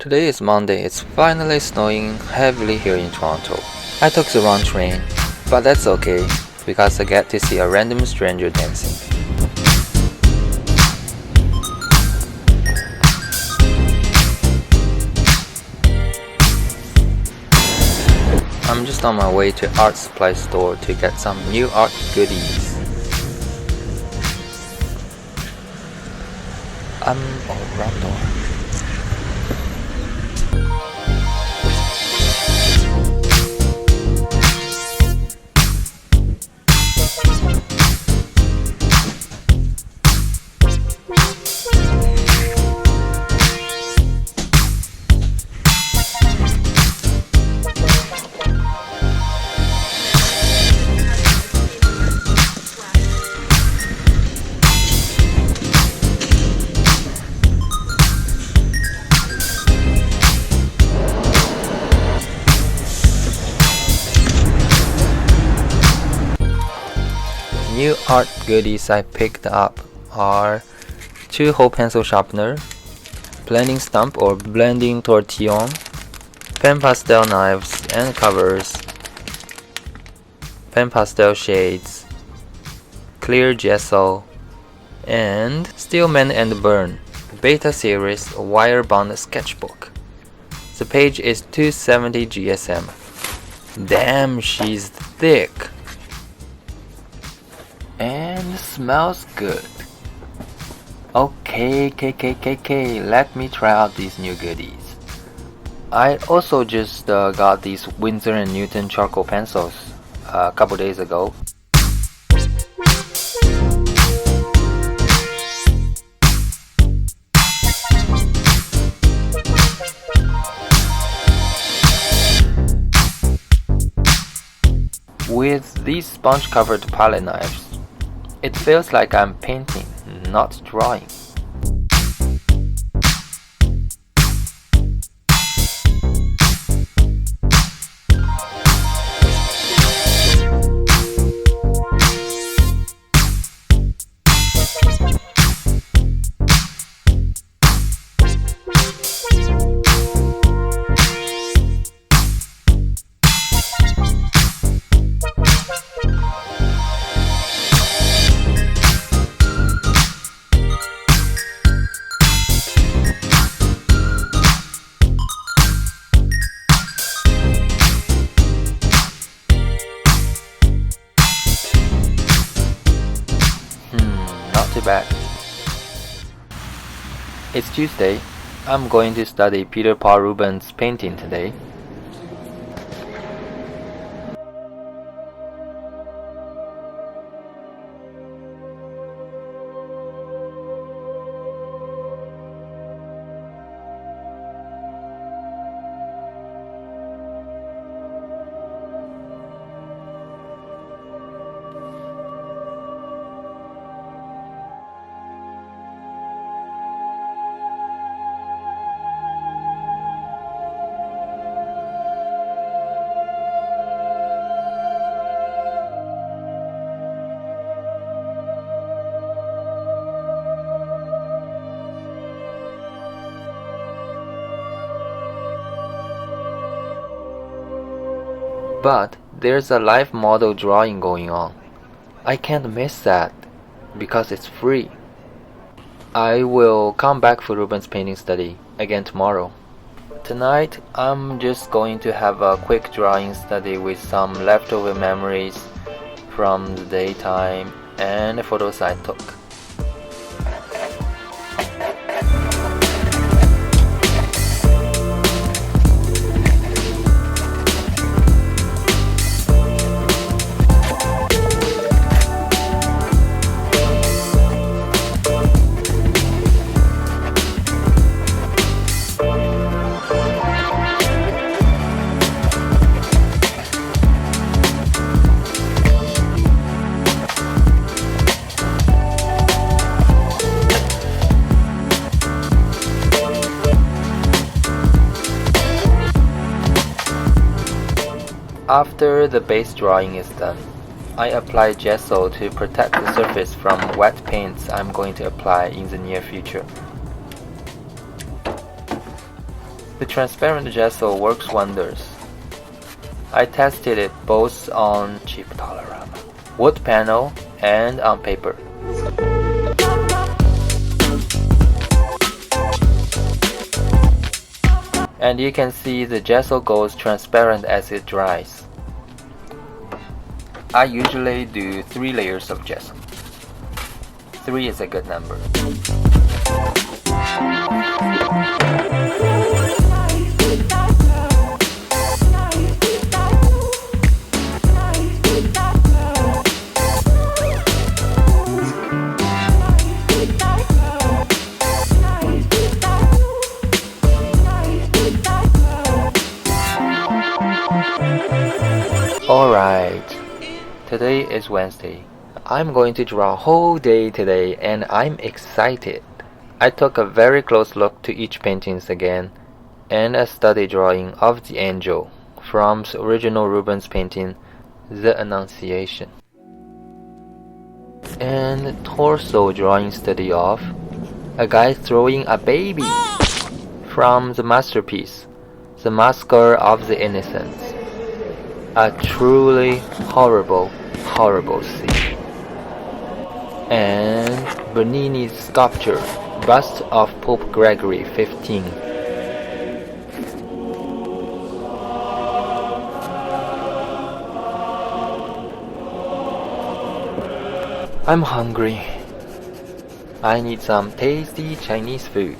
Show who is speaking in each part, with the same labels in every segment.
Speaker 1: Today is Monday. It's finally snowing heavily here in Toronto. I took the wrong train, but that's okay because I get to see a random stranger dancing. I'm just on my way to art supply store to get some new art goodies. Round door. New art goodies I picked up are 2-hole pencil sharpener, blending stump or blending tortillon, pen pastel knives and covers, pen pastel shades, clear gesso, and Stillman and Birn Beta Series wire bond sketchbook. The page is 270 GSM. Damn, she's thick! And smells good. Okay, let me try out these new goodies. I also just got these Winsor and Newton charcoal pencils a couple days ago. With these sponge-covered palette knives, it feels like I'm painting, not drawing. Not too bad. It's Tuesday. I'm going to study Peter Paul Rubens' painting today. But there's a live model drawing going on. I can't miss that because it's free. I will come back for Rubens' painting study again tomorrow. Tonight, I'm just going to have a quick drawing study with some leftover memories from the daytime and photos I took. After the base drawing is done, I apply gesso to protect the surface from wet paints I'm going to apply in the near future. The transparent gesso works wonders. I tested it both on cheap Dollarama, wood panel, and on paper. And you can see the gesso goes transparent as it dries. I usually do 3 layers of gesso. 3 is a good number. Alright, today is Wednesday. I'm going to draw a whole day today and I'm excited. I took a very close look to each paintings again and a study drawing of the angel from the original Rubens painting, The Annunciation. And torso drawing study of a guy throwing a baby from the masterpiece, The Massacre of the Innocents. A truly horrible, horrible scene. And Bernini's sculpture, bust of Pope Gregory XV. I'm hungry. I need some tasty Chinese food.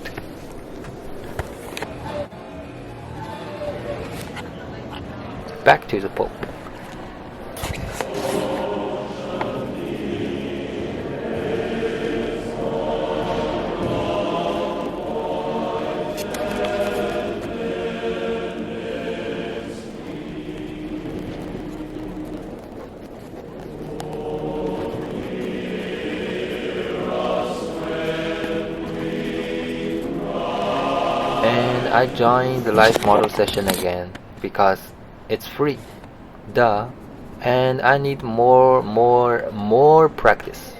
Speaker 1: Back to the Pope. And I joined the live model session again because it's free. Duh. And I need more practice.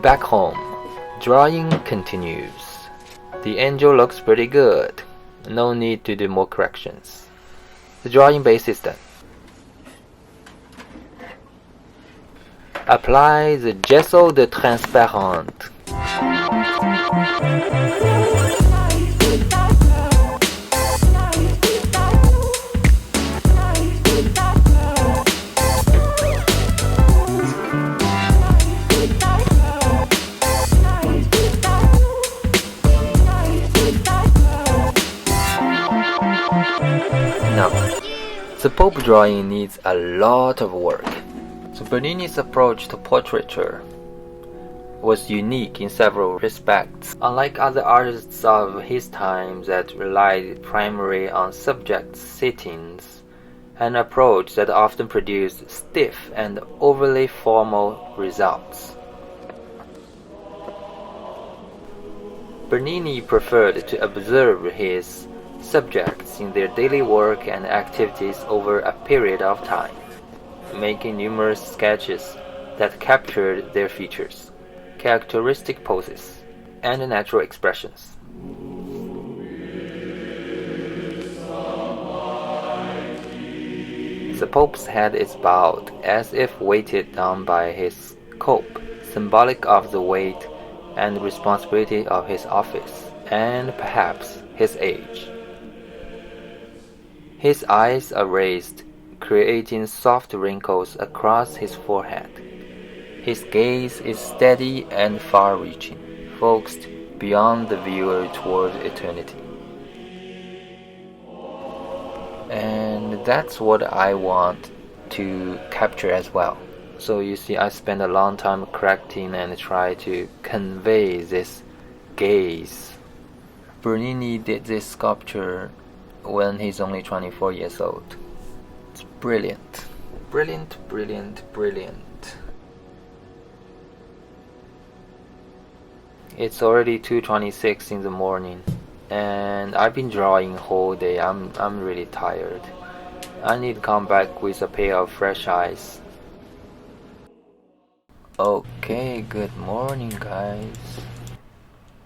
Speaker 1: Back home, drawing continues. The angel looks pretty good. No need to do more corrections. The drawing base is done. Apply the gesso de transparent. Now, the Pope drawing needs a lot of work. So Bernini's approach to portraiture was unique in several respects. Unlike other artists of his time that relied primarily on subject settings, an approach that often produced stiff and overly formal results. Bernini preferred to observe his subjects in their daily work and activities over a period of time, making numerous sketches that captured their features, characteristic poses, and natural expressions. The Pope's head is bowed, as if weighted down by his cope, symbolic of the weight and responsibility of his office, and perhaps his age. His eyes are raised, creating soft wrinkles across his forehead. His gaze is steady and far-reaching, focused beyond the viewer toward eternity. And that's what I want to capture as well. So you see, I spent a long time correcting and try to convey this gaze. Bernini did this sculpture when he's only 24 years old. It's brilliant. Brilliant, brilliant, brilliant. It's already 2:26 in the morning. and I've been drawing whole day. I'm really tired. I need to come back with a pair of fresh eyes. Okay, good morning guys.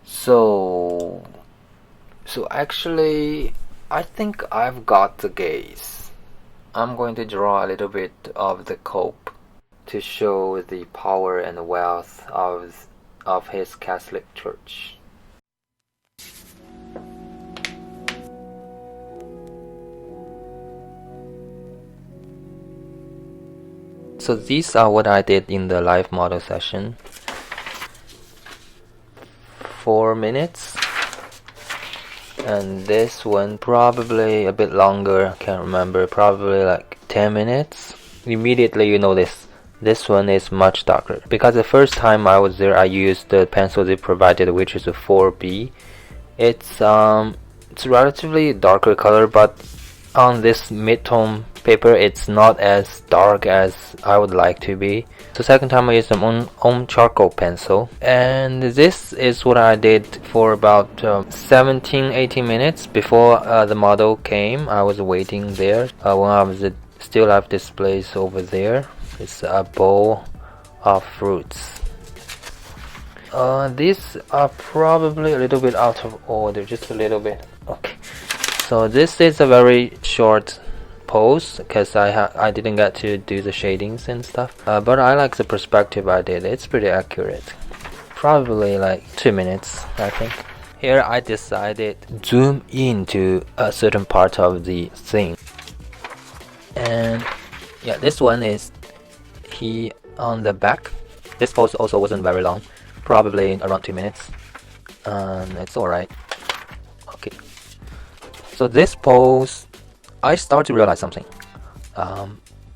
Speaker 1: So actually I think I've got the gaze. I'm going to draw a little bit of the cope to show the power and wealth of his Catholic Church. So these are what I did in the live model session. 4 minutes. And this one probably a bit longer, can't remember, probably like 10 minutes. Immediately you notice this one is much darker. Because the first time I was there I used the pencil they provided, which is a 4B. It's relatively darker color, but on this mid-tone paper it's not as dark as I would like to be. So second time I used some own charcoal pencil, and this is what I did for about 17-18 minutes before the model came. I was waiting there. One of the still life displays over there. It's a bowl of fruits. These are probably a little bit out of order, just a little bit. Okay, so this is a very short pose because I didn't get to do the shadings and stuff, but I like the perspective I did. It's pretty accurate. Probably like 2 minutes, I think. Here I decided zoom into a certain part of the thing, and yeah, this one is he on the back. This pose also wasn't very long, probably around 2 minutes. It's alright. Okay, so this pose I start to realize something.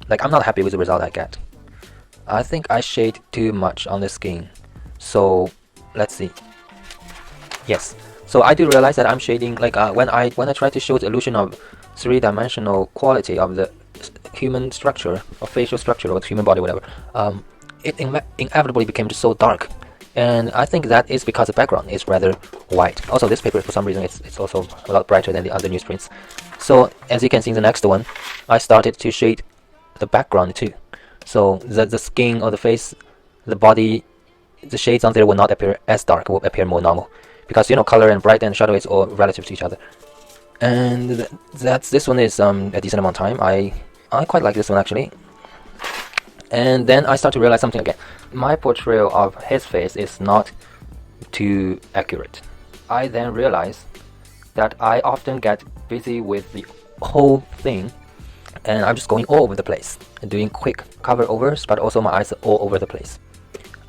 Speaker 1: Like I'm not happy with the result I get. I think I shade too much on the skin. So let's see. Yes. So I do realize that I'm shading like when I try to show the illusion of three-dimensional quality of the human structure or facial structure or the human body, whatever. It inevitably became just so dark. And I think that is because the background is rather white. Also, this paper, for some reason, it's also a lot brighter than the other newsprints. So, as you can see in the next one, I started to shade the background too. So, the skin or the face, the body, the shades on there will not appear as dark, will appear more normal. Because, you know, color and bright and shadow is all relative to each other. And this one is a decent amount of time. I quite like this one, actually. And then I start to realize something again. My portrayal of his face is not too accurate. I then realize that I often get busy with the whole thing, and I'm just going all over the place and doing quick cover overs, but also my eyes are all over the place.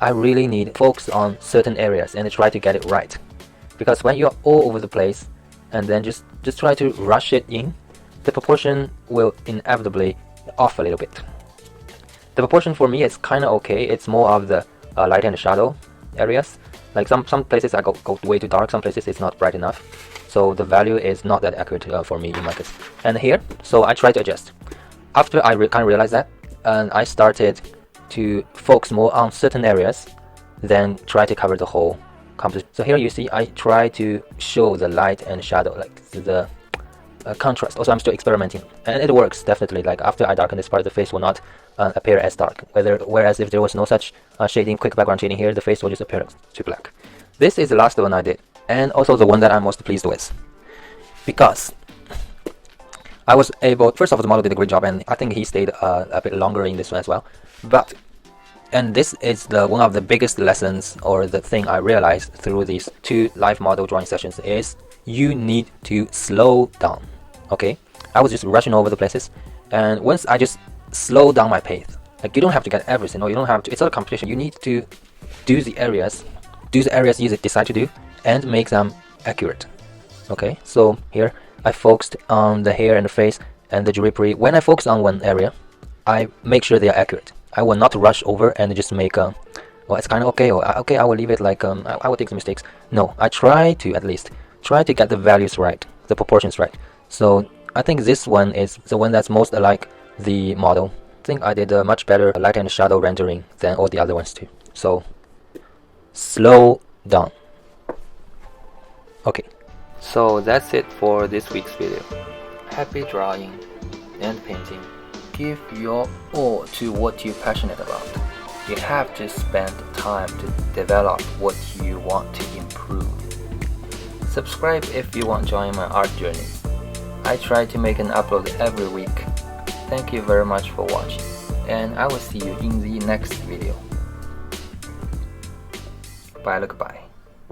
Speaker 1: I really need to focus on certain areas and try to get it right. Because when you're all over the place and then just try to rush it in, the proportion will inevitably off a little bit. The proportion for me is kind of okay. It's more of the light and shadow areas. Like some places I go way too dark, some places it's not bright enough. So the value is not that accurate for me in my case. And here, so I try to adjust. After I kind of realized that, and I started to focus more on certain areas, then try to cover the whole composition. So here you see I try to show the light and shadow, like the contrast. Also, I'm still experimenting, and it works definitely. Like after I darken this part, the face will not appear as dark. Whereas if there was no such shading, quick background shading here, the face will just appear to black. This is the last one I did, and also the one that I'm most pleased with, because I was able. First of all, the model did a great job, and I think he stayed a bit longer in this one as well. And this is one of the biggest lessons, or the thing I realized through these 2 live model drawing sessions, is you need to slow down. Okay, I was just rushing over the places, and once I just slow down my pace, like you don't have to get everything, or you don't have to. It's not a competition. You need to do the areas you decide to do, and make them accurate. Okay, so here I focused on the hair and the face and the drapery. When I focus on one area, I make sure they are accurate. I will not rush over and just make well, it's kind of okay, or okay, I will leave it like I will take some mistakes. No, I try to at least try to get the values right, the proportions right. So I think this one is the one that's most like the model. I think I did a much better light and shadow rendering than all the other ones too. So slow down. Okay, So that's it for this week's video. Happy drawing and painting. Give your all to what you're passionate about. You have to spend time to develop what you want to improve. Subscribe if you want to join my art journey. I try to make an upload every week. Thank you very much for watching, and I will see you in the next video. Bye, goodbye.